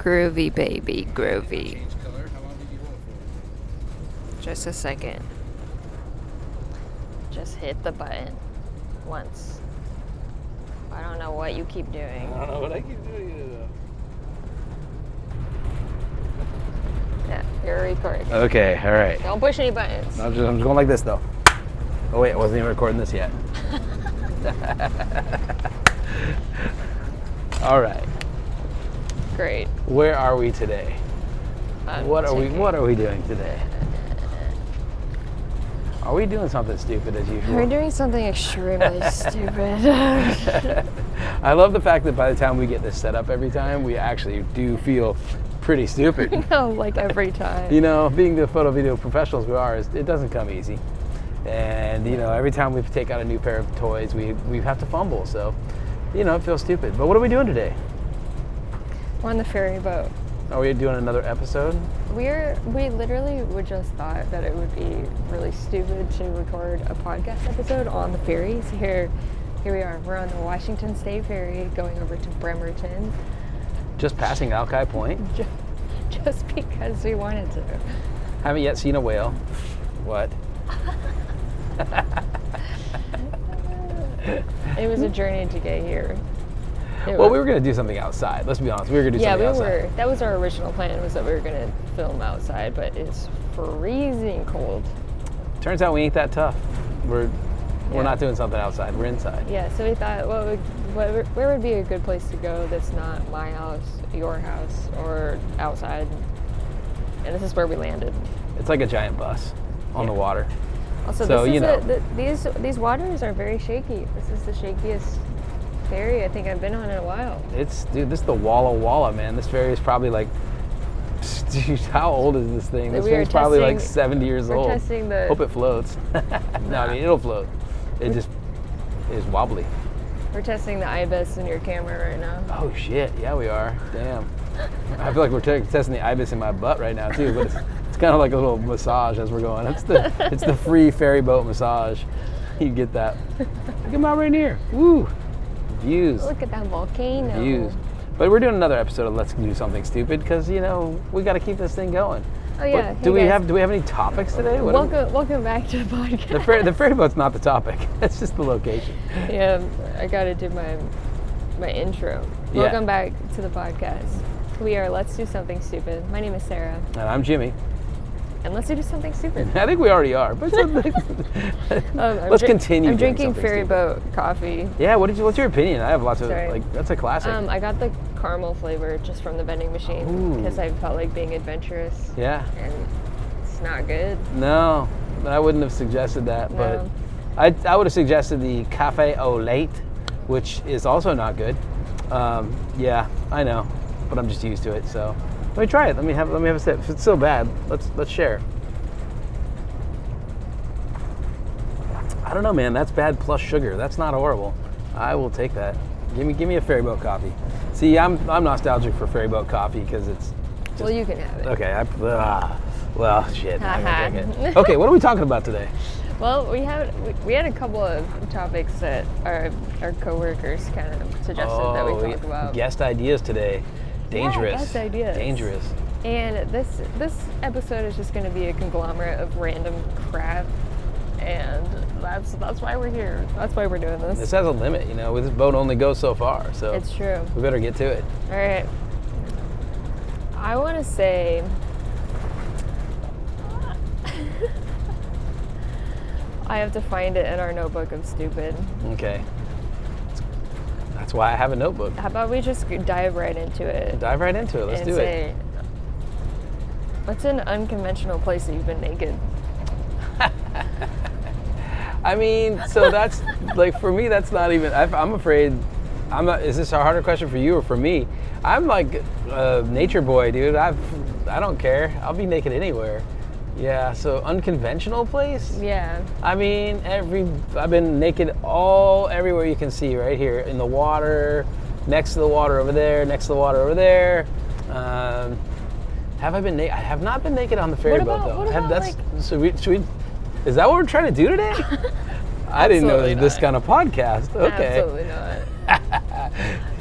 Groovy, baby, groovy. Change color. How long did you hold it for? Just a second. Just hit the button once. I don't know what you keep doing. I don't know what I keep doing it though. Yeah, you're recording. Okay, all right. Don't push any buttons. I'm just going like this though. Oh wait, I wasn't even recording this yet. All right. Great. Where are we today? What are we doing today? Are we doing something stupid as usual? We're doing something extremely stupid. I love the fact that by the time we get this set up every time, we actually do feel pretty stupid. No, like every time. You know, being the photo video professionals we are, it doesn't come easy. And, you know, every time we take out a new pair of toys, we have to fumble. So, you know, it feels stupid. But what are we doing today? We're on the ferry boat. Are we doing another episode? We literally would just thought that it would be really stupid to record a podcast episode on the ferry. So here we are. We're on the Washington State Ferry going over to Bremerton. Just passing Alki Point. Just because we wanted to. Haven't yet seen a whale. What? It was a journey to get here. We were going to do something outside. Let's be honest. We were going to do something outside. That was our original plan, was that we were going to film outside, but it's freezing cold. Turns out we ain't that tough. We're not doing something outside. We're inside. Yeah, so we thought, where would be a good place to go that's not my house, your house, or outside? And this is where we landed. It's like a giant bus on the water. Also, so, these waters are very shaky. This is the shakiest ferry I think I've been on in a while. This is the Walla Walla, man. This ferry is probably like, dude, how old is this thing? This ferry's probably like 70 years old. Hope it floats. No, I mean, it'll float. It just is wobbly. We're testing the IBIS in your camera right now. Oh shit, yeah we are. Damn. I feel like we're testing the IBIS in my butt right now too, but it's kind of like a little massage as we're going. It's the free ferry boat massage. You get that. Look at Mount Rainier. Woo. Views. Look at that volcano. Views. But we're doing another episode of Let's Do Something Stupid because, you know, we got to keep this thing going. Oh yeah. Do we have any topics today? Welcome back to the podcast. The ferry boat's not the topic. It's just the location. Yeah, I got to do my intro. Yeah. Welcome back to the podcast. We are Let's Do Something Stupid. My name is Sarah. And I'm Jimmy. And let's do something stupid. I think we already are, but let's continue. I'm drinking ferry boat coffee. Yeah, what's your opinion? I have lots of that's a classic. I got the caramel flavor just from the vending machine because I felt like being adventurous. Yeah. And it's not good. No, I wouldn't have suggested that, but I would have suggested the cafe au lait, which is also not good. Yeah, I know, but I'm just used to it, so. Let me try it. Let me have a sip. If it's so bad, let's share. I don't know, man. That's bad plus sugar. That's not horrible. I will take that. Give me a ferry boat coffee. See, I'm nostalgic for ferry boat coffee because it's. Well, you can have it. Okay. Well, shit. I'm gonna drink it. Okay, what are we talking about today? Well, we had a couple of topics that our coworkers kind of suggested that we talk about. Guest ideas today. Dangerous. Yeah, best ideas. Dangerous. And this episode is just going to be a conglomerate of random crap, and that's why we're here. That's why we're doing this. This has a limit, you know. This boat only goes so far, so it's true. We better get to it. All right. I want to say. I have to find it in our notebook of stupid. Okay. That's why I have a notebook. How about we just dive right into it? Dive right into it. Let's do it. What's an unconventional place that you've been naked? I mean, so that's like for me. That's not even. I'm afraid. I'm not. Is this a harder question for you or for me? I'm like a nature boy, dude. I don't care. I'll be naked anywhere. Yeah. So unconventional place. Yeah. I mean, I've been naked everywhere you can see, right here in the water, next to the water over there, next to the water over there. Have I been naked? I have not been naked on the ferry boat though. Should we? Is that what we're trying to do today? I didn't know this kind of podcast. Okay. Absolutely not.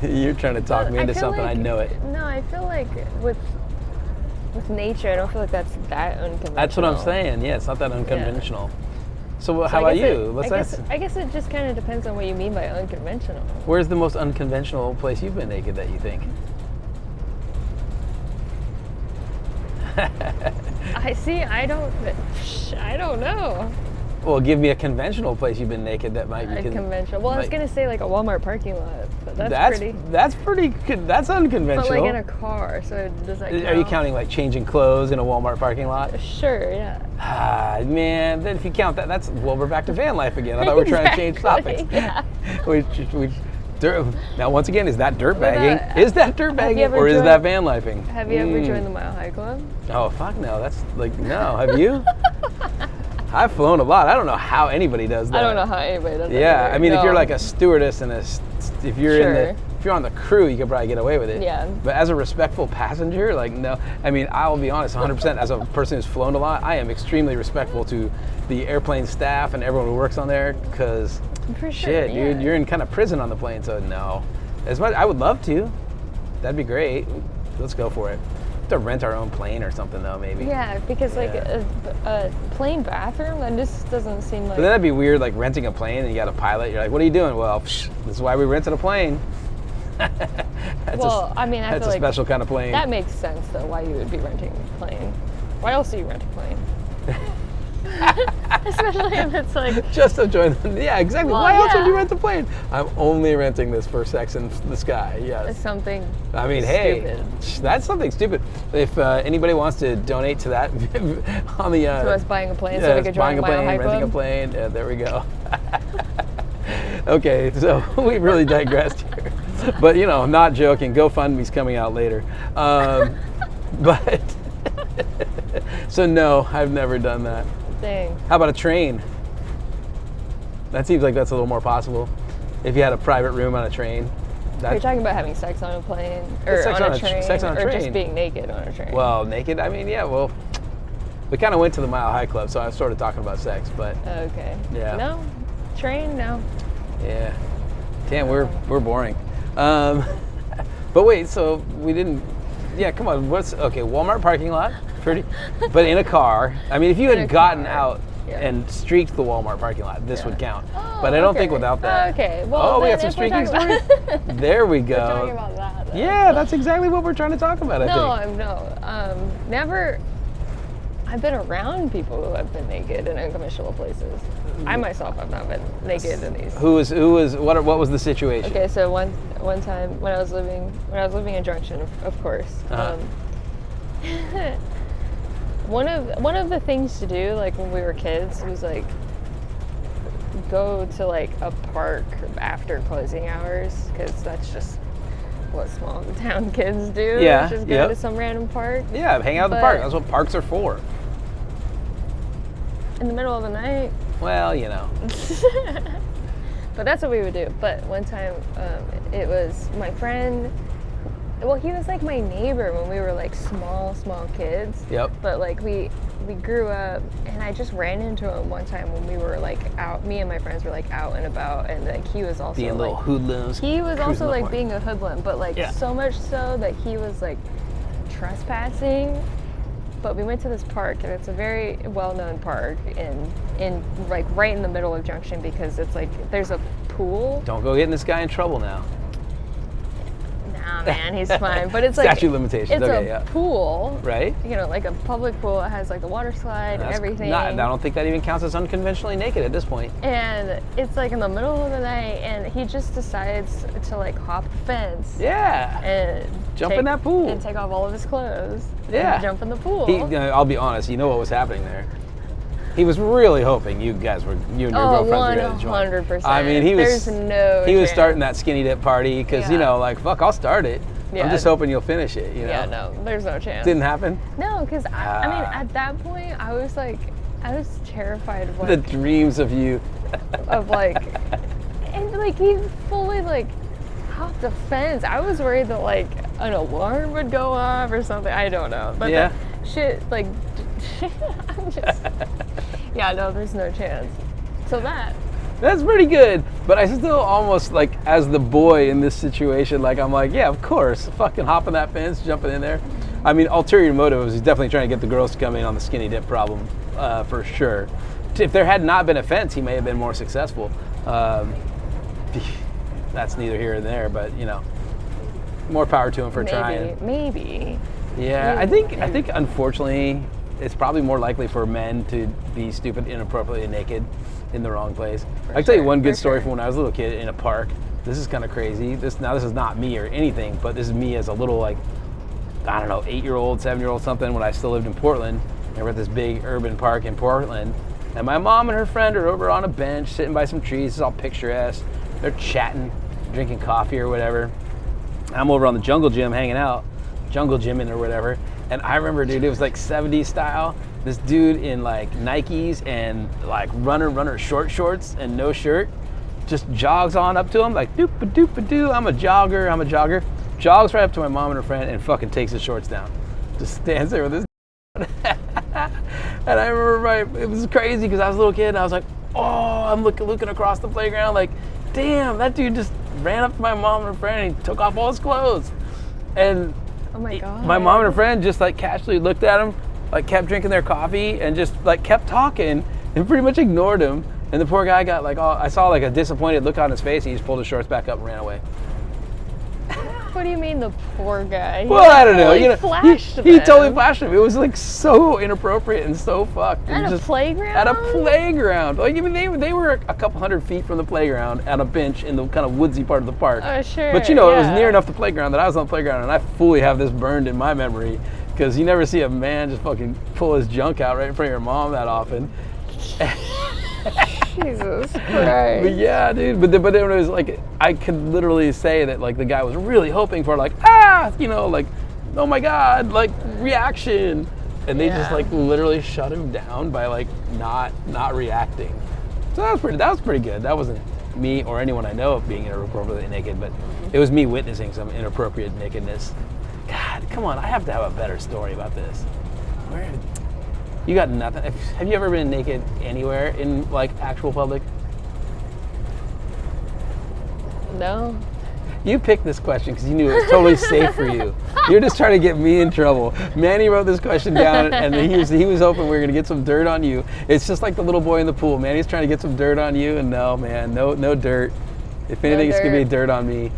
You're trying to talk But me into feel something. like- I know it. No, I feel like with nature, I don't feel like that's that unconventional. That's what I'm saying. Yeah, it's not that unconventional. So how So about you? I guess it just kind of depends on what you mean by unconventional. Where's the most unconventional place you've been naked that you think? I don't know. Well, give me a conventional place you've been naked that might be Unconventional. Well, I was might- gonna say like a Walmart parking lot, but that's pretty. That's pretty good. That's unconventional. But like in a car, so does that count? Are you counting like changing clothes in a Walmart parking lot? Sure, yeah. Ah, man, then if you count that, well, we're back to van life again. I thought we were trying to change topics. Exactly, yeah. Now, once again, is that dirt bagging? about- Is that dirt bagging, ever or is joined- that van lifing? Have you ever joined the Mile High Club? Oh, fuck no. That's like, no. Have you? I've flown a lot. I don't know how anybody does that. I don't know how anybody does that. Yeah, either. I mean, if No. you're like a stewardess and if you're Sure. if you're on the crew, you could probably get away with it. Yeah. But as a respectful passenger, like no. I mean, I'll be honest, 100%. As a person who's flown a lot, I am extremely respectful to the airplane staff and everyone who works on there, because For sure, shit, yeah. dude, you're in kind of prison on the plane. So no, as much I would love to. That'd be great. Let's go for it. To rent our own plane or something though, maybe. Yeah, because like Yeah. a plain bathroom, that just doesn't seem like. But then that'd be weird, like renting a plane and you got a pilot. You're like, what are you doing? Well, this is why we rented a plane. That's Well, I mean, I that's feel a like special kind of plane. That makes sense though. Why you would be renting a plane? Why else do you rent a plane? Especially if it's like. Just to join them. Yeah, exactly. Well, Why else would you yeah. rent a plane? I'm only renting this for Sex in the Sky. Yes. Something. I mean, hey, stupid. that's something stupid. If anybody wants to donate to that on the So us buying a plane so we could buying join a Mile plane, High renting Club. a plane. Yeah, there we go. Okay, so we really digressed here, but not joking. GoFundMe's coming out later, but so no, I've never done that. Dang. How about a train? That seems like that's a little more possible. If you had a private room on a train. Are you talking about having sex on a plane or Sex on on a a train, sex on a or train. just being naked on a train? Well, naked. I mean, yeah. Well, we kind of went to the Mile High Club, so I was sort of talking about sex, but Okay. Yeah. No. Train. No. yeah. Damn, we're boring. But wait, so we didn't. Yeah, come on. Okay? Walmart parking lot, pretty, but in a car. I mean, if you In a had gotten car, out yeah. and streaked the Walmart parking lot, this would count. Oh, But I don't think okay. without that. Okay. Well, Oh, we then got some if we're streaking talking stories. about- There we go. We're talking about that. Then. Yeah, that's exactly what we're trying to talk about. I think. No. Never. I've been around people who have been naked in unconventional places. I myself have not been naked in these. Who was what was the situation? Okay, so one time when I was living in Junction, of course. Uh-huh. One of the things to do, like when we were kids, was like go to like a park after closing hours, because that's just what small town kids do. Yeah, Just go yep. to some random park Yeah, hang out at the But- park. That's what parks are for. in the middle of the night. Well, But that's what we would do. But one time, it was my friend. Well, he was like my neighbor when we were like small kids. Yep. But like we grew up, and I just ran into him one time when we were like out. Me and my friends were like out and about, and like he was also Being like little hoodlums. he was cruising also the like park. being a hoodlum, but like Yeah. so much so that he was like trespassing. But we went to this park, and it's a very well-known park in like right in the middle of Junction, because it's like there's a pool. Don't go getting this guy in trouble now. Nah, man, he's fine. But it's like Statute of limitations. It's Okay, a yeah. pool, Right? like a public pool. It has like the water slide and That's everything. I don't think that even counts as unconventionally naked at this point. And it's like in the middle of the night, and he just decides to like hop the fence. Yeah. And Jump in that pool. and take off all of his clothes. Yeah. And jump in the pool. I'll be honest. You know what was happening there. He was really hoping you and your girlfriends were going to join. 100%. I mean, he was. There's no He was chance. starting that skinny dip party because Yeah. like fuck, I'll start it. I'm Yeah. just hoping you'll finish it. Yeah, no, there's no chance. Didn't happen. No, because I mean, Ah. at that point, I was terrified of The like, dreams of you. and like he fully like hopped the fence. I was worried that like an alarm would go off or something. I don't know, but Yeah. that shit like, I'm just, yeah, no, there's no chance. So that That's pretty good. But I still almost like, as the boy in this situation, like I'm like, yeah, of course, fucking hopping that fence, jumping in there. I mean, ulterior motive is he's definitely trying to get the girls to come in on the skinny dip problem, for sure. If there had not been a fence, he may have been more successful. That's neither here nor there, but you know, more power to him for trying. Maybe. Yeah, I think unfortunately, it's probably more likely for men to be stupid, inappropriately naked in the wrong place. I'll tell you one good story from when I was a little kid in a park. This is kind of crazy. This is not me or anything, but this is me as a little, like, I don't know, 8-year-old, 7-year-old something, when I still lived in Portland. And we're at this big urban park in Portland. And my mom and her friend are over on a bench, sitting by some trees. It's all picturesque. They're chatting, drinking coffee or whatever. I'm over on the jungle gym hanging out, jungle gymming or whatever. And I remember, dude, it was like 70s style. This dude in like Nikes and like runner short shorts and no shirt just jogs on up to him like doop-a-doop-a-doo. I'm a jogger. Jogs right up to my mom and her friend and fucking takes his shorts down. Just stands there with his and I remember it was crazy because I was a little kid and I was like, oh, I'm looking across the playground like, damn, that dude just ran up to my mom and her friend and he took off all his clothes. And oh my God. My mom and her friend just like casually looked at him, like kept drinking their coffee and just like kept talking and pretty much ignored him. And the poor guy got like, I saw like a disappointed look on his face. He just pulled his shorts back up and ran away. What do you mean the poor guy? Well, I don't know. He you know, flashed he them. totally flashed him. It was like so inappropriate and so fucked. At a playground? At a playground. Like, I mean, they were a couple hundred feet from the playground at a bench in the kind of woodsy part of the park. Oh, sure. But you know, it was yeah. near enough the playground that I was on the playground, and I fully have this burned in my memory because you never see a man just fucking pull his junk out right in front of your mom that often. Jesus Christ. But yeah, dude. But it was like, I could literally say that like the guy was really hoping for like, you know, like, oh my God, like reaction. And they just like literally shut him down by like not reacting. So that was pretty good. That wasn't me or anyone I know being inappropriately naked, but it was me witnessing some inappropriate nakedness. God, come on, I have to have a better story about this. You got nothing? Have you ever been naked anywhere in like actual public? No. You picked this question because you knew it was totally safe for you. You're just trying to get me in trouble. Manny wrote this question down, and he was hoping we were gonna get some dirt on you. It's just like the little boy in the pool. Manny's trying to get some dirt on you, and no, man, no dirt. If anything, it's gonna be dirt on me.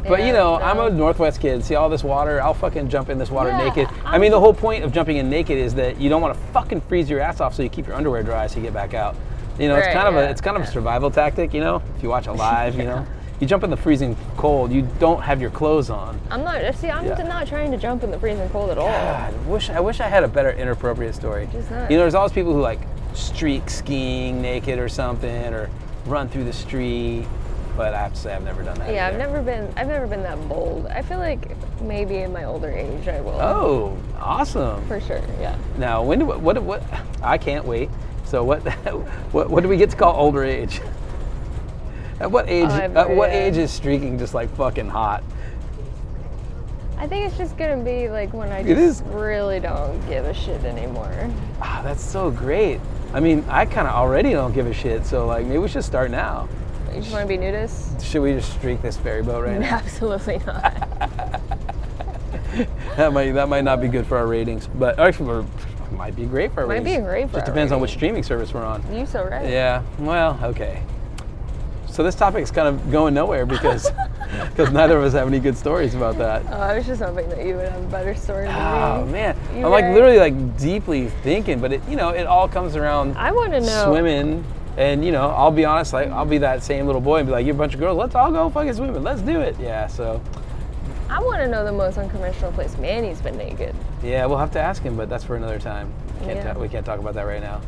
But Yeah, you know, no. I'm a Northwest kid. See all this water? I'll fucking jump in this water Yeah, naked. I mean, the whole point of jumping in naked is that you don't want to fucking freeze your ass off, so you keep your underwear dry so you get back out. You know, Right, it's kind of a survival tactic. You know, if you watch Alive, you know, you jump in the freezing cold, you don't have your clothes on. I'm not trying to jump in the freezing cold at all. God, I wish I had a better inappropriate story. Just not. You know, there's always people who like streak skiing naked or something, or run through the street. But I have to say, I've never done that. Yeah, either. I've never been that bold. I feel like maybe in my older age I will. Oh, awesome. For sure, yeah. Now, what? I can't wait. So what do we get to call older age? At what age? What age is streaking just like fucking hot? I think it's just gonna be like when I It is. just really don't give a shit anymore. Ah, that's so great. I mean, I kind of already don't give a shit. So like, maybe we should start now. You just want to be nudist? Should we just streak this ferry boat right now? Absolutely not. That might not be good for our ratings, but actually, it might be great for our Might ratings. be great for Just our depends on which ratings. streaming service we're on. You so right. Yeah. Well, okay. So this topic's kind of going nowhere because neither of us have any good stories about that. Oh, I was just hoping that you would have a better story than Oh me. man, You I'm like right. literally like deeply thinking, but it all comes around I want to know. swimming. And I'll be honest, like I'll be that same little boy and be like, "You're a bunch of girls. Let's all go fucking swimming. Let's do it." Yeah. So, I want to know the most unconventional place Manny's been naked. yeah, we'll have to ask him, but that's for another time. Yeah. We can't talk about that right now.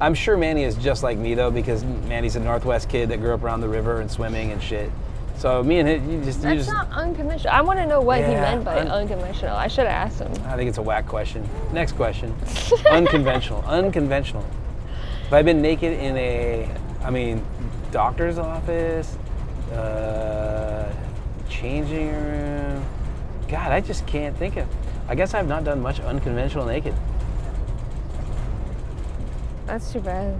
I'm sure Manny is just like me though, because Manny's a Northwest kid that grew up around the river and swimming and shit. So me and him, you That's just. not unconventional. I want to know what he Yeah, meant by unconventional. I should have asked him. I think it's a whack question. Next question. Unconventional. Unconventional. Have I been naked in doctor's office, changing room? God, I just can't think of. I guess I've not done much unconventional naked. That's too bad.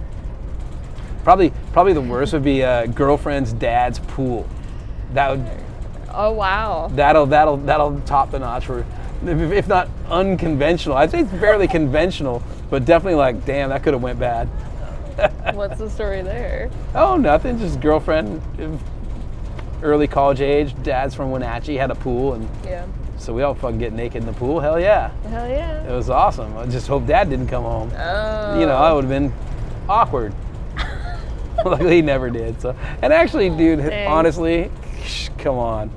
Probably the worst would be a girlfriend's dad's pool. That would Oh wow. that'll top the notch for, if not unconventional. I'd say it's fairly conventional, but definitely like, damn, that could have went bad. What's the story there? Oh, nothing. Just girlfriend, early college age. Dad's from Wenatchee, had a pool, and Yeah. so we all fucking get naked in the pool. Hell yeah, Hell yeah. it was awesome. I just hope Dad didn't come home. Oh. You know, I would have been awkward. Luckily, he never did. So, and actually, dude, Dang. honestly, come on.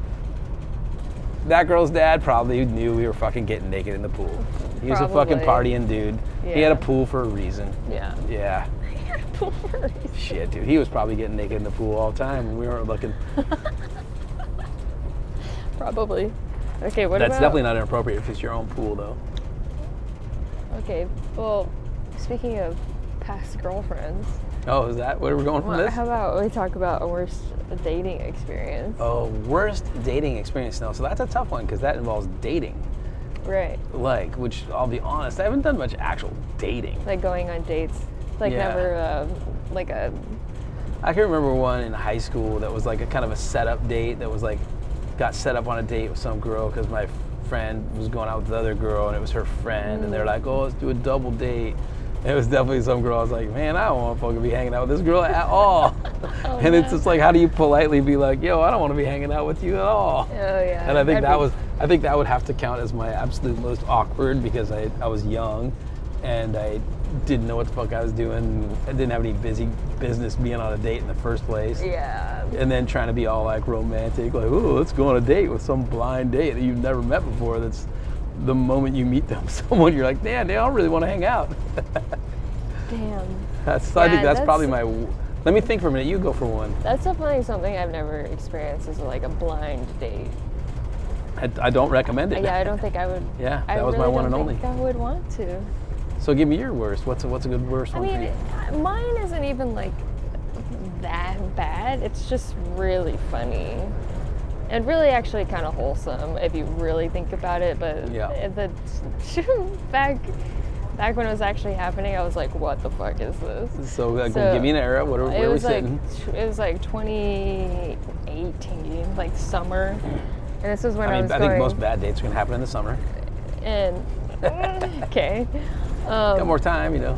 That girl's dad probably knew we were fucking getting naked in the pool. He was a fucking Probably. partying dude. He Yeah. had a pool for a reason. Yeah. Yeah. Shit, dude. He was probably getting naked in the pool all the time when we weren't looking. Probably. Okay, what That's about... definitely not inappropriate if it's your own pool, though. Okay, well, speaking of past girlfriends, Oh, is that where we're going from this? how about we talk about a worst dating experience? Oh, worst dating experience. No, so that's a tough one because that involves dating. Right. Like, which I'll be honest, I haven't done much actual dating. Like going on dates. Like Yeah. never, like a... I can remember one in high school that was like a kind of a setup date that was like, got set up on a date with some girl because my friend was going out with the other girl and it was her friend and they're like, oh, let's do a double date. And it was definitely some girl. I was like, man, I don't want to fucking be hanging out with this girl at all. Oh, And it's no. just like, how do you politely be like, yo, I don't want to be hanging out with you at all. Oh, yeah. And I think that'd be- I think that would have to count as my absolute most awkward because I was young and I didn't know what the fuck I was doing. I didn't have any business being on a date in the first place. Yeah. And then trying to be all like romantic, like, oh, let's go on a date with some blind date that you've never met before. That's the moment you meet them, someone, you're like, damn, I don't really want to hang out. Damn. I think that's probably my, let me think for a minute. You go for one. That's definitely something I've never experienced is like a blind date. I don't recommend it. Yeah, I don't think I would. Yeah, I that was my really one don't and only. think I would want to. So give me your worst. What's a good worst I one for mean, you? mine isn't even like that bad. It's just really funny. And really actually kind of wholesome if you really think about it. But Yeah. back when it was actually happening, I was like, what the fuck is this? So, So, give me an era. Where are we sitting? It was like 2018, like summer. And this was when I was I going. think most bad dates are gonna happen in the summer. And okay. Got more time, you know.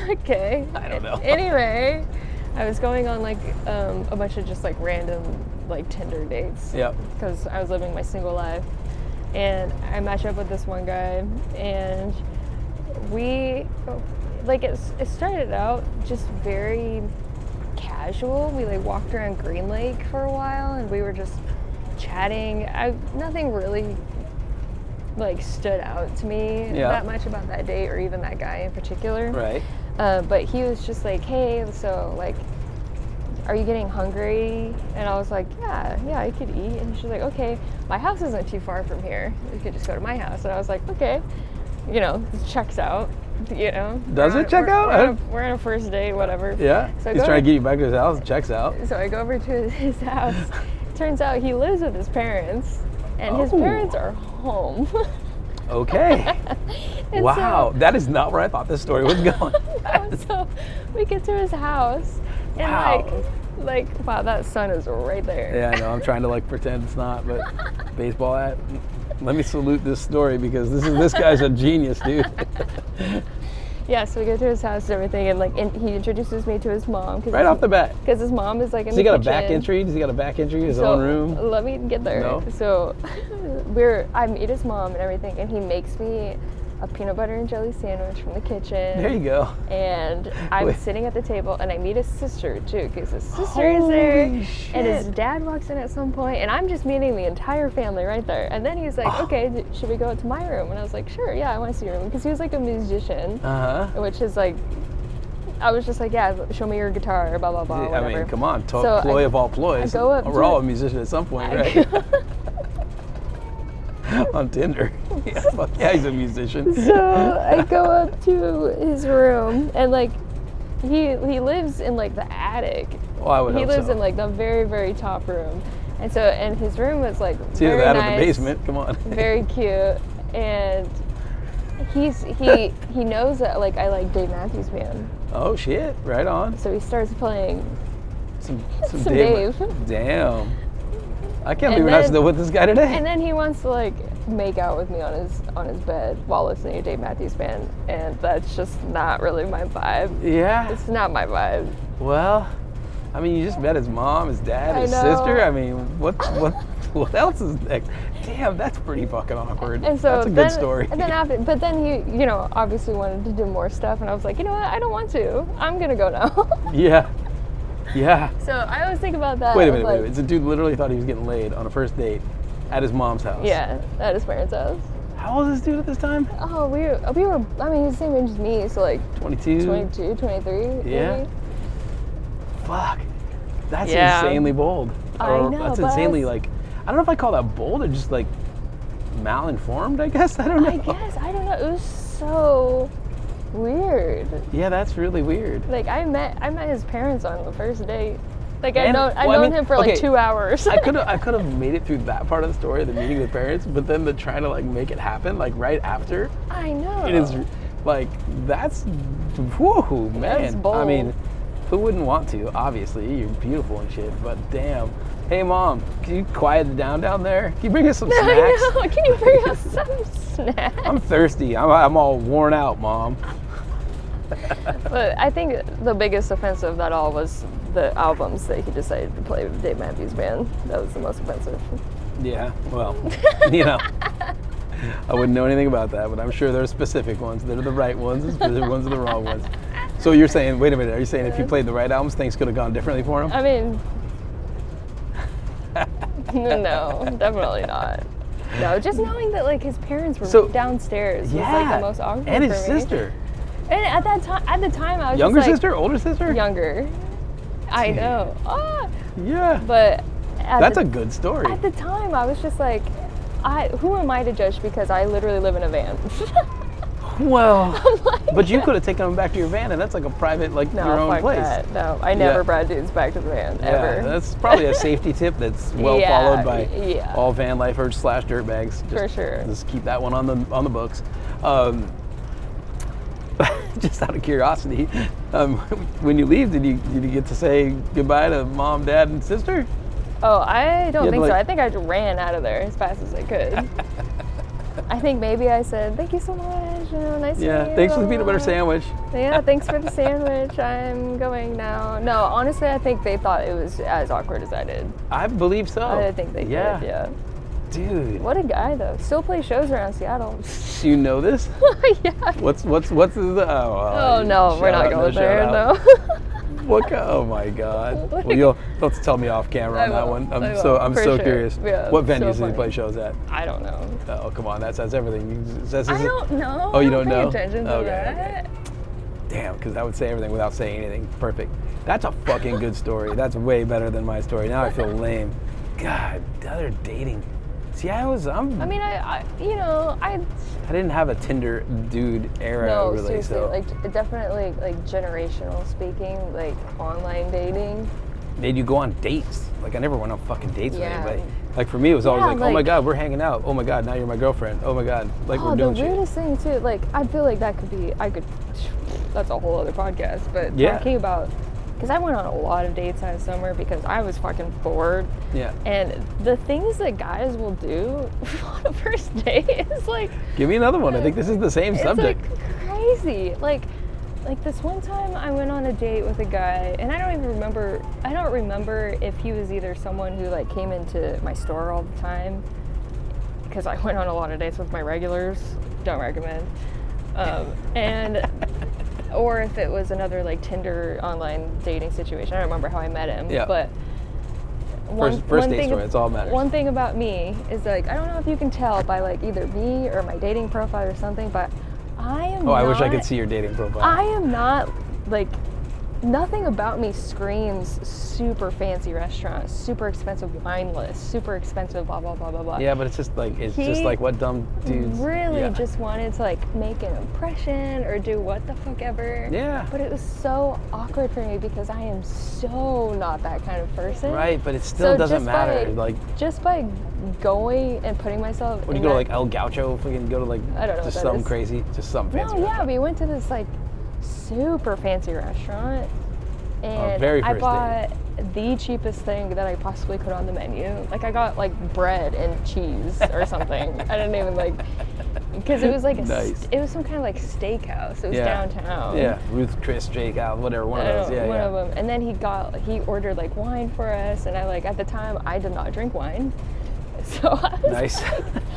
Okay. I don't know. Anyway, I was going on like a bunch of just like random like Tinder dates. Yep. Because I was living my single life, and I matched up with this one guy, and we like it started out just very casual. We like walked around Green Lake for a while, and we were just chatting. Nothing really like stood out to me Yeah. that much about that date or even that guy in particular. Right. But he was just like, hey, so like, are you getting hungry? And I was like, yeah, I could eat. And she's like, okay, my house isn't too far from here. You could just go to my house. And I was like, okay, you know, it checks out, you know. Does it check out? We're on a first date, whatever. Yeah. So I He's go trying to get you back to his house. Checks out. So I go over to his house. Turns out he lives with his parents, and his Oh. parents are home. Okay. And Wow. so- That is not where I thought this story was going. So we get to his house, and Wow. like, wow, that sun is right there. Yeah, I know. I'm trying to like pretend it's not, but baseball hat. Let me salute this story because this guy's a genius, dude. Yeah, so we go to his house and everything, and like, and he introduces me to his mom. Right off the bat. Because his mom is like in Does the he got a kitchen. back entry? Does he got a back entry? His So, own room? Let me get there. No? So I meet his mom and everything, and he makes me a peanut butter and jelly sandwich from the kitchen. There you go. And I'm Wait. sitting at the table, and I meet his sister too, because his sister is there, Holy and his shit. dad walks in at some point, and I'm just meeting the entire family right there. And then he's like, "Okay, should we go up to my room?" And I was like, "Sure, yeah, I want to see your room," because he was like a musician, Uh huh. which is like, I was just like, "Yeah, show me your guitar," blah blah blah. I Whatever. mean, come on, So ploy of all ploys. I go up We're to- all a musician at some point, right? On Tinder. Yeah, fuck yeah, he's a musician. So I go up to his room, and like, he lives in like the attic. Well, I would He hope lives so. in like the very, very top room. And his room was like It's either very that nice, or the basement. Come on. very cute. And he knows that like I like Dave Matthews Band, Oh shit! Right on. so he starts playing Some Dave. Damn. I can't And believe we're not then- still with this guy today. And then he wants to like make out with me on his bed while listening to Dave Matthews Band, and that's just not really my vibe. Yeah. It's not my vibe. Well, I mean, you just met his mom, his dad, I his know. sister. I mean, what else is next? Damn, that's pretty fucking awkward. And so that's a then, good story. And then after, but then he, obviously wanted to do more stuff, and I was like, you know what? I don't want to. I'm gonna go now. Yeah. Yeah. So I always think about that. Wait a of, minute, wait a like, minute. This dude literally thought he was getting laid on a first date at his mom's house. Yeah, at his parents' house. How old is this dude at this time? Oh, we were. I mean, he's the same age as me, so like 22? 22, 23. Yeah. Maybe. Fuck. That's Yeah. insanely bold. I Or know, That's but I insanely was- like, I don't know if I call that bold or just like malinformed, I guess. I don't know. I guess I don't know. It was so weird. Yeah, that's really weird. Like I met his parents on the first date. Like I've And- known well, I mean, him for like okay, 2 hours. I could have made it through that part of the story, the meeting with parents, but then the trying to like make it happen like right after, I know. it is like that's whoa man. That's bold. I mean, who wouldn't want to? Obviously, you're beautiful and shit, but damn. Hey mom, can you quiet it down there? Can you bring us some snacks? I know. Can you bring us some snacks? I'm thirsty. I'm all worn out, mom. But I think the biggest offense of that all was the albums that he decided to play with Dave Matthews Band. That was the most offensive. Yeah, well, I wouldn't know anything about that, but I'm sure there are specific ones that are the right ones and specific ones are the wrong ones. So you're saying, wait a minute, are you saying if you played the right albums, things could have gone differently for him? I mean, no, definitely not. No, just knowing that like his parents were So- downstairs was Yeah, like the most awkward and his for me. sister. And at the time, I was Younger just like, sister, older sister? Younger. I Damn. know. Ah, Yeah. but at That's the, a good story. At the time, I was just like, who am I to judge because I literally live in a van? Well, but you could have taken them back to your van, and that's like a private, like No, your own fuck place. that. No, I never Yeah. brought dudes back to the van ever. Yeah, that's probably a safety tip that's well Yeah, followed by yeah. all van lifers / dirtbags. Just, For sure. Just keep that one on the books. Just out of curiosity, when you leave, did you get to say goodbye to mom, dad, and sister? Oh, I don't had think to, so. like- I think I just ran out of there as fast as I could. I think maybe I said, thank you so much, nice to meet Yeah. you. Thanks for the blah, peanut butter blah." sandwich. Yeah, thanks for the sandwich. I'm going now. No, honestly, I think they thought it was as awkward as I did. I believe so. I think they did, yeah. Dude, What a guy, though. Still plays shows around Seattle. do you know this? Yeah. What's his? Oh, no, we're not going there, no. Oh my God. Like- Well, you'll have to tell me off camera I on that will, one. I I'm will, for so sure. curious. Yeah, What so venues does he funny. play shows at? I don't know. Oh, come on, that says everything. I don't know. Oh, you I don't pay know? attention to Okay, that. Damn, because that would say everything without saying anything. Perfect. That's a fucking good story. That's way better than my story. Now I feel lame. God, other dating. See, I mean, I didn't have a Tinder dude era no, really, seriously, so like definitely like generational speaking, like online dating. made you go on dates. Like I never went on fucking dates Yeah. with anybody. Like for me, it was always Yeah, like, oh my like- God, we're hanging out. Oh my God, now you're my girlfriend. Oh my God, like Oh, we're doing the shit. weirdest thing too, like I feel like that could be, that's a whole other podcast, but Yeah. talking about, because I went on a lot of dates that summer because I was fucking bored. Yeah. And the things that guys will do on a first date is like, Give me another one. I think this is the same it's subject. like crazy. Like this one time I went on a date with a guy, and I don't remember if he was either someone who like came into my store all the time, because I went on a lot of dates with my regulars. Don't recommend. And or if it was another like Tinder online dating situation. I don't remember how I met him. Yeah. But First date story, it's all that matters. one thing about me is like, I don't know if you can tell by like either me or my dating profile or something, but I am Oh, I wish I could not- see your dating profile. I am not like nothing about me screams super fancy restaurant, super expensive wine list, super expensive blah blah blah blah blah. Yeah, but it's just like what dumb dudes really just wanted to like make an impression or do what the fuck ever. Yeah. But it was so awkward for me because I am so not that kind of person. Right, but it still So doesn't just matter. by- Like Just by going and putting myself when you in go to that- like El Gaucho, fucking go to like I don't know just what that something is. crazy, just something fancy. No, yeah, we went to this like super fancy restaurant, and very I first bought the cheapest thing that I possibly could on the menu. Like I got like bread and cheese or something. I didn't even like because it was like Nice. it was some kind of like steakhouse. It was downtown. Yeah, Ruth Chris Jake out, whatever, one of I those. don't know, Yeah, one yeah. of them. And then he ordered like wine for us, and I like at the time I did not drink wine, so I was Nice.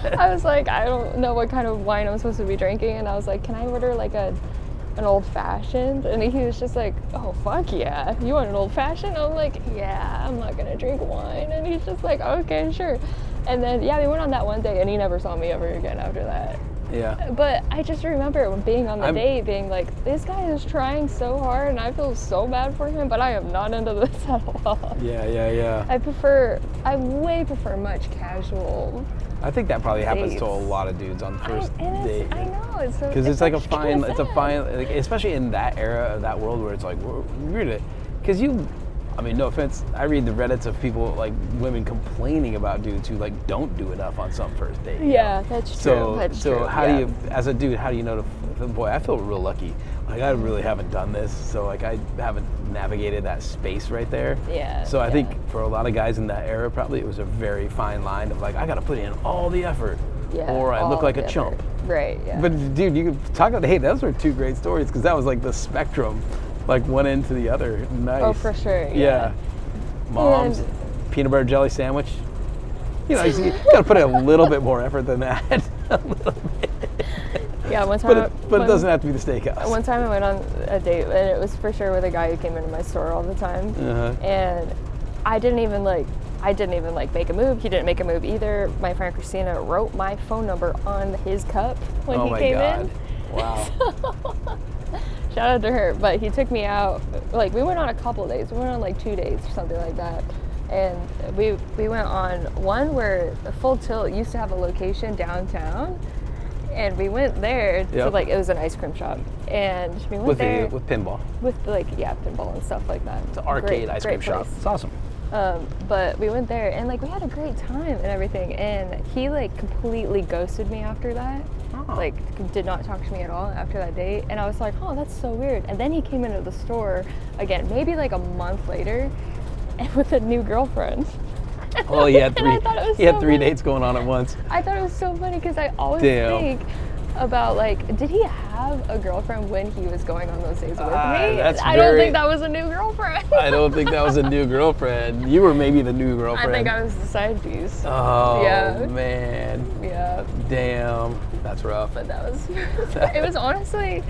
I was like, I don't know what kind of wine I'm supposed to be drinking, and I was like, can I order like an old fashioned? And he was just like, oh fuck yeah, you want an old fashioned? I was like, yeah, I'm not gonna drink wine. And he's just like, okay, sure. And then yeah, we went on that one day, and he never saw me ever again after that. Yeah. But I just remember when being on the I'm- date, being like, this guy is trying so hard, and I feel so bad for him, but I am not into this at all. Yeah. I way prefer much casual. I think that probably happens to a Dates. lot of dudes on the first date. I know, it's so. Because it's like a kinda fine, it's a sad. fine, like, especially in that era of that world where it's like, we're because I mean, no offense, I read the Reddits of people, like women complaining about dudes who like don't do enough on some first date. you know? Yeah, that's true. So, that's so true. how yeah. do you, as a dude, how do you know boy, I feel real lucky. Like I really haven't done this, so like I haven't navigated that space right there. Yeah, So I yeah. think for a lot of guys in that era, probably it was a very fine line of like, I got to put in all the effort, Yeah, or I look all like the a chump. effort. Right. Yeah. But dude, you could talk about, hey, those were two great stories because that was like the spectrum, like one end to the other. Nice. Oh, for sure, Yeah. yeah. Mom's And- peanut butter jelly sandwich. You know, you got to put in a little bit more effort than that. A little bit. yeah. One time. But it doesn't have to be the steakhouse. One time I went on a date, and it was for sure with a guy who came into my store all the time, Uh-huh. and I didn't even like make a move. He didn't make a move either. My friend Christina wrote my phone number on his cup when Oh he my came God. in. Wow. Shout out to her. But he took me out. Like we went on a couple dates. We went on like 2 dates or something like that. And we went on one where Full Tilt used to have a location downtown, and we went there to Yep. like it was an ice cream shop, and we went with there with pinball. with like pinball and stuff like that. It's an arcade ice cream shop. It's awesome. But we went there and like we had a great time and everything, and he like completely ghosted me after that. Oh. Like did not talk to me at all after that date, and I was like, oh, that's so weird. And then he came into the store again, maybe like a month later, and with a new girlfriend. Well, he had And I three. thought it was He had so 3 funny. dates going on at once. I thought it was so funny because I always Damn. think about like, did he have a girlfriend when he was going on those dates with me? That's I don't very- think that was a new girlfriend. I don't think that was a new girlfriend. You were maybe the new I girlfriend. think I was the side piece. Oh Yeah. man, Yeah, damn, that's rough. but that was, it was honestly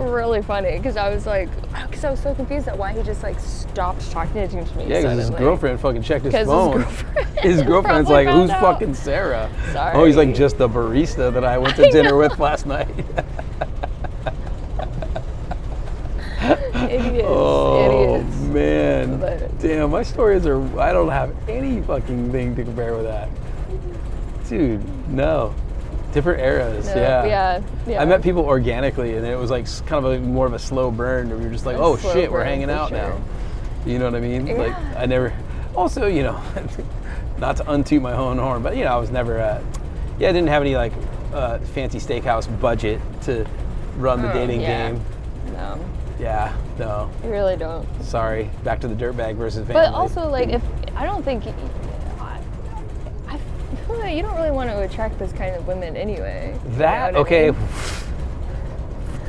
really funny because I was like, because I was so confused at why he just like stopped talking to me. Yeah, because his suddenly. girlfriend fucking checked his 'Cause his phone. girlfriend His girlfriend's probably like, who's found out." fucking Sarah? Sorry. Oh, he's like, just the barista that I went to dinner with last night. Idiots, Oh idiots. man, But- damn, my stories are. I don't have any fucking thing to compare with that, dude. No, different eras. No, yeah. yeah. I met people organically, and it was like kind of more of a slow burn. Where you're just like, A oh slow shit, we're burn, hanging for out sure. now. You know what I mean? Like Yeah. I never. Also, you know, not to untoot my own horn, but you know, I was never. I didn't have any like fancy steakhouse budget to run the dating yeah. game. No, Yeah, no. you really don't. Sorry. Back to the dirtbag versus family. But also, like, if I don't think I feel like you don't really want to attract those kind of women anyway. You that know what I okay. mean?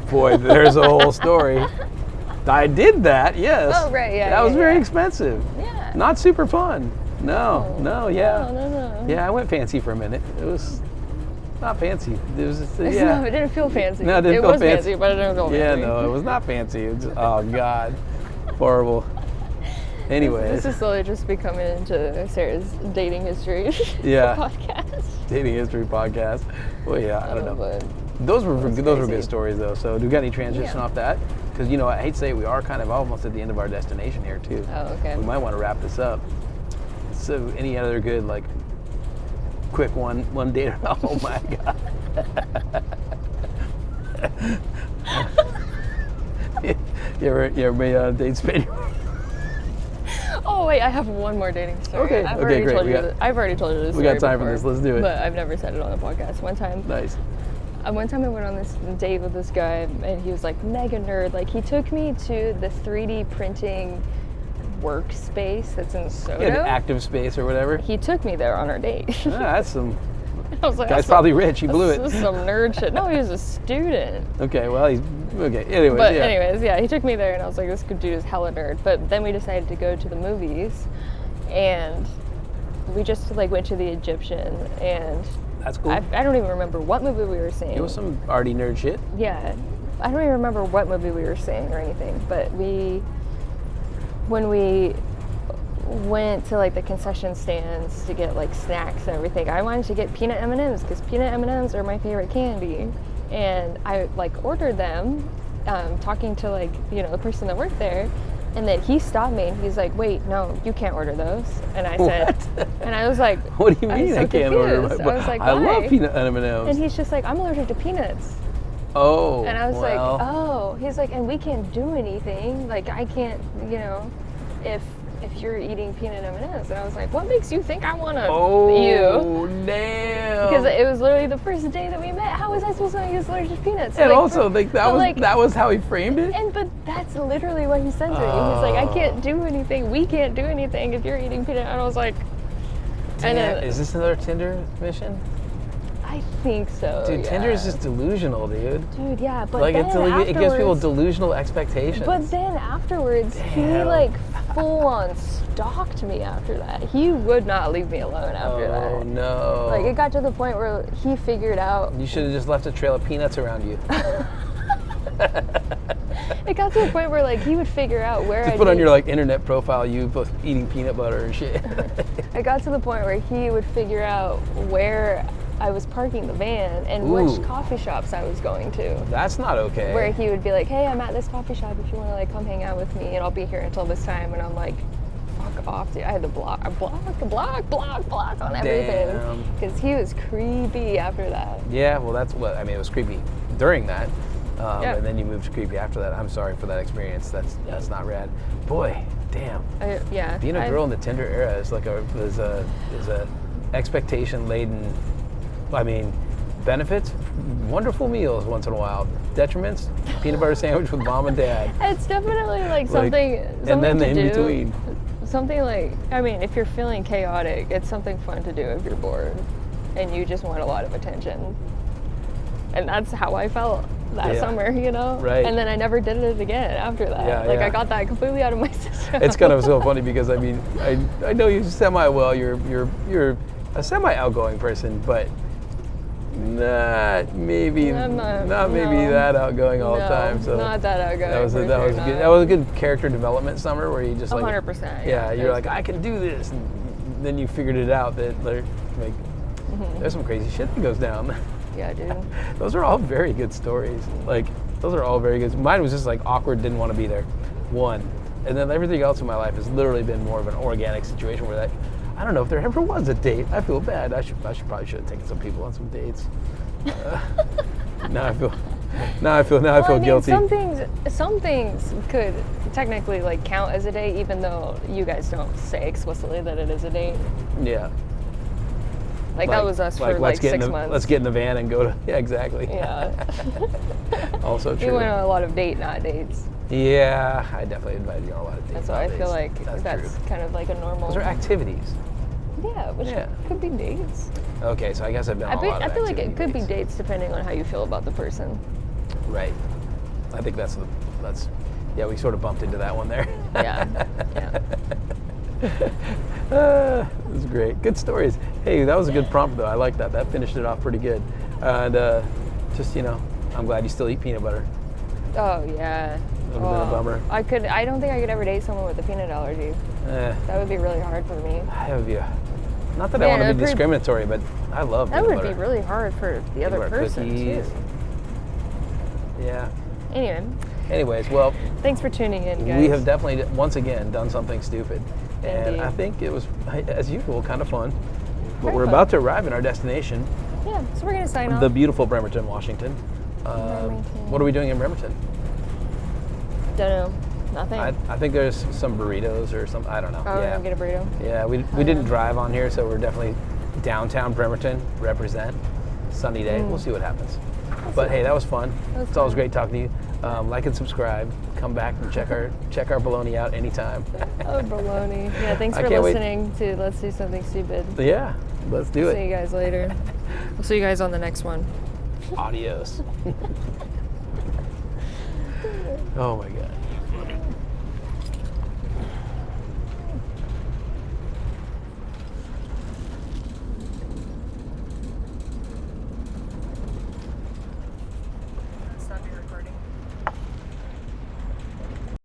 Boy, there's a whole story. I did that. Yes. Oh, right, yeah, That was yeah, very yeah. expensive. Yeah. Not super fun. No. Yeah. No. Yeah, I went fancy for a minute. It was not fancy. It was just, No, yeah. it didn't feel fancy. No, it didn't it feel was fancy. but it didn't feel Yeah, fancy. no, it was not fancy. It was, oh God, horrible. Anyways, This is slowly just becoming into Sarah's dating history Yeah. podcast. dating history podcast. Well, yeah, I don't know. But Those were That's those were crazy. good stories though. So, do you got any transition Yeah. off that? because I hate to say it, we are kind of almost at the end of our destination here too. Oh, okay. We might want to wrap this up. So, any other good quick one date? Oh my god. you ever been on a date, Spain? Oh wait, I have one more dating story. Okay, I've okay, already great. told you. I've already told you this. We got story time for before, this. Let's do it. But I've never said it on the podcast. One time Nice. I went on this date with this guy, and he was like mega nerd. Like, he took me to the 3D printing workspace that's in Soto. Yeah, the active space or whatever. He took me there on our date. That's some I was like, guy's probably rich. He blew it. This is some nerd shit. No, he was a student. Okay, well, he's okay. Anyways, But yeah. anyways, yeah, he took me there, and I was like, this dude is hella nerd. But then we decided to go to the movies, and we just went to the Egyptian, and That's cool. I don't even remember what movie we were seeing. It was some arty nerd shit. Yeah, I don't even remember what movie we were seeing or anything. But when we went to the concession stands to get snacks and everything, I wanted to get peanut M&Ms because peanut M&Ms are my favorite candy, and I ordered them, talking to the person that worked there, and then he stopped me and he's like, "Wait, no, you can't order those." And I said, and I was like, What do you mean was I so can't order? confused. I was like, I love "Why?" peanut M&Ms. And he's just like, "I'm allergic to peanuts." Oh. And I was well. like, "Oh." He's like, "And we can't do anything. I can't, if you're eating peanut M&Ms." And I was like, "What makes you think I want to Oh, damn. Because it was literally the first day that we met. How was I supposed to know he was allergic to peanuts? And also, that was how he framed it. But that's literally what he said to me. He's like, "I can't do anything. We can't do anything if you're eating peanut." And I was like, Damn, and then, is this another Tinder mission? I think so. Dude, yeah. Tinder is just delusional, dude. Dude, yeah, but Like then it gives people afterwards- delusional expectations. But then afterwards, Damn. he full on stalked me after that. He would not leave me alone after Oh that. no. It got to the point where he figured out. You should have just left a trail of peanuts around you. It got to the point where he would figure out where Just I put on your internet profile you both eating peanut butter and shit. It got to the point where he would figure out where I was parking the van and which Ooh. coffee shops I was going to. That's not okay. Where he would be like, "Hey, I'm at this coffee shop if you want to come hang out with me, and I'll be here until this time." And I'm like, "Fuck off, dude!" I had to block on everything Damn. because he was creepy after that. Yeah, well, that's what it was creepy during that, Yeah. and then you moved to creepy after that. I'm sorry for that experience. That's not rad. Boy, damn. Yeah. Being a girl in the Tinder era is is a expectation laden. Benefits, wonderful meals once in a while. Detriments, peanut butter sandwich with mom and dad. It's definitely something and then to the in do. between. Something if you're feeling chaotic, it's something fun to do if you're bored and you just want a lot of attention. And that's how I felt that Yeah. summer, Right. And then I never did it again after that. Yeah. I got that completely out of my system. It's kind of so funny because I know you you're a semi outgoing person, but not maybe that outgoing all the time. So not that outgoing. that was for that sure was not. good. That was a good character development summer where you just 100%. yeah, you're That's- I can do this, and then you figured it out that there's some crazy shit that goes down. Yeah, dude. Those are all very good stories. Those are all very good. Mine was just awkward, didn't want to be there. One. And then everything else in my life has literally been more of an organic situation where I don't know if there ever was a date. I feel bad. I probably should have taken some people on some dates. Now I feel guilty. Some things could technically count as a date, even though you guys don't say explicitly that it is a date. Yeah. That was us for let's get 6 in the, months. Let's get in the van and go to. Yeah, exactly. Yeah. Also We true. went on a lot of date, not dates. Yeah, I definitely invited you on a lot of dates. That's why I feel like that's true. kind of a normal. Those are activities. Yeah, which Yeah. could be dates. Okay, so I guess I've been on a lot of I feel like it activity could be dates. dates depending on how you feel about the person. Right. I think that's yeah, we sort of bumped into that one there. Yeah. Yeah. It was great. Good stories. Hey, that was a good prompt though. I like that. That finished it off pretty good. And just I'm glad you still eat peanut butter. Oh yeah. That would've been a bummer. I don't think I could ever date someone with a peanut allergy. That would be really hard for me. Have you? Not that Yeah, I want to that'd be be- discriminatory, but I love That peanut would butter. be really hard for the other Peanut butter person cookies. too. Yeah. Anyway, Anyways, well, Thanks for tuning in, guys. we have definitely once again done something stupid, and Indeed. I think it was, as usual, kind of fun. But Very we're fun. about to arrive in our destination, Yeah, so we're going to sign off. the beautiful Bremerton, Washington. Bremerton. What are we doing in Bremerton? Don't know. Nothing. I think there's some burritos or some. I don't know. Oh, we're yeah. going to get a burrito. Yeah, we didn't drive on here, so we're definitely downtown Bremerton. Represent. Sunny day. We'll see what happens. But hey, that was fun. was It's always fun. great talking to you. Like and subscribe. Come back and check our baloney out anytime. Oh, baloney. Yeah, thanks I for can't wait. listening to Let's Do Something Stupid. Yeah, let's do See it. you guys later. We'll see you guys on the next one. Adios. Oh my God.